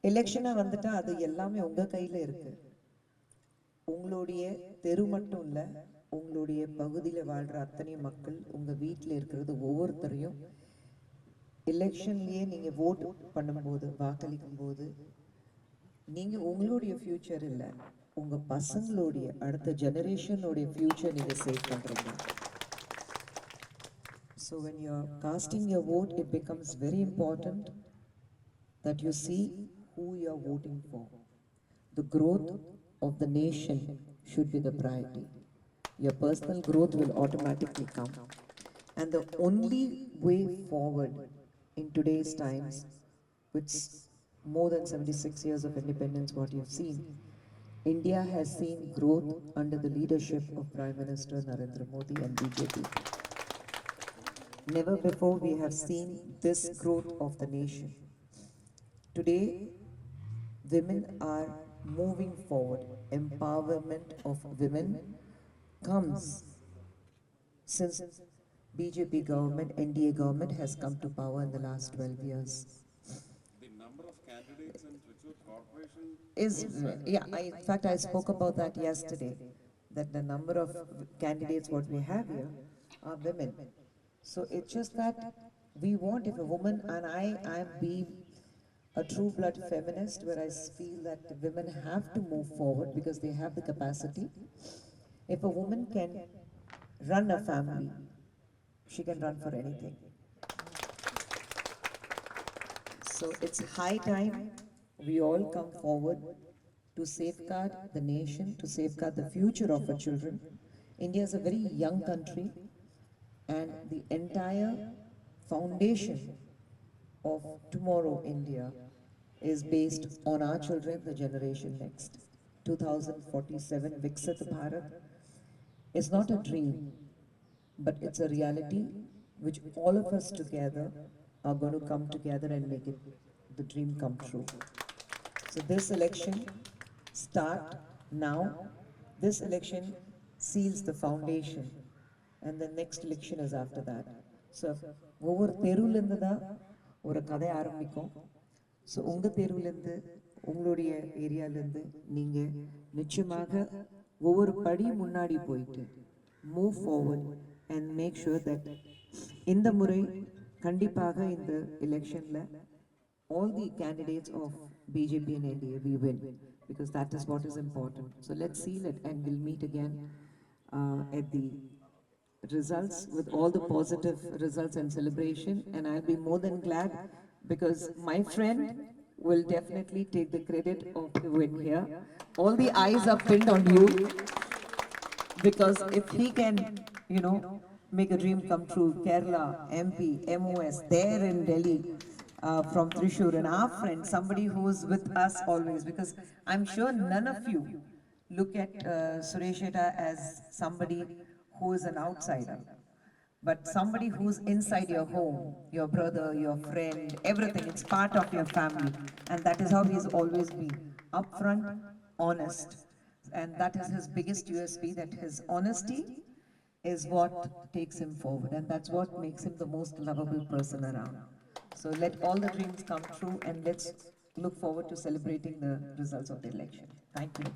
எலெக்ஷனா வந்துட்டா அது எல்லாமே உங்க கையில இருக்கு. உங்களுடைய தெரு மட்டும் இல்ல, உங்களுடைய பகுதியில் வாழ்ற அத்தனை மக்கள் உங்க வீட்டில் இருக்கிறது ஒவ்வொருத்தரையும் எலெக்ஷன்லயே நீங்க ஓட் பண்ணும்போது, வாக்களிக்கும் போது நீங்க உங்களுடைய ஃபியூச்சர் இல்ல, உங்க பசங்களுடைய அடுத்த ஜெனரேஷனோட ஃபியூச்சர் நீங்க சேவ் பண்றீங்க. So when you're casting your vote, it becomes very important that you see who you're voting for. The growth of the nation should be the priority. Your personal growth will automatically come. And the only way forward in today's times, with more than 76 years of independence, what you've seen, India has seen growth under the leadership of Prime Minister Narendra Modi and BJP. Never before we have seen this growth of the nation. Today, women are moving forward. Empowerment of women comes since BJP government, NDA government has come to power in the last 12 years. The number of candidates in Trichy Corporation is, in fact, I spoke about that yesterday, that the number of candidates what we have here are women. So it's just that we want, if a woman, and I be a true blood feminist where I feel that women have to move forward because they have the capacity. If a woman can run a family, she can run for anything. So it's high time we all come forward to safeguard the nation, to safeguard the future of our children. India is a very young country, and the entire foundation of tomorrow India is based on our children, the generation next. 2047 Viksit Bharat is not a dream, but it's a reality which all of us together are going to come together and make it, the dream come true. So this election start now. This election seals the foundation, and the next election is after that. So ஒவ்வொரு தெருவிலேருந்து தான் ஒரு கதை ஆரம்பிக்கும். So உங்கள் தெருவிலேருந்து, உங்களுடைய ஏரியாலேருந்து நீங்கள் நிச்சயமாக ஒவ்வொரு படி முன்னாடி போயிட்டு move forward and make sure that இந்த முறை கண்டிப்பாக இந்த எலெக்ஷனில் all the candidates of BJP and NDA we win, because that is what is important. So let's seal it, and we'll meet again at the results with all the positive results and celebration. And I'll be more than glad, because my friend will definitely take the credit of the win here. All the eyes are pinned on you, because if he can, make a dream come true, Kerala, MP, MOS, there in Delhi, from Thrissur, and our friend, somebody who's with us always, because I'm sure none of you look at Suresh Heta as somebody who is an outsider, but somebody who's inside your home, your brother, your friend, everything. It's part of your family, and that is how he's always been, upfront, honest, and that is his biggest USP, that his honesty is what takes him forward, and that's what makes him the most lovable person around. So let all the dreams come true, and let's look forward to celebrating the results of the election. Thank you.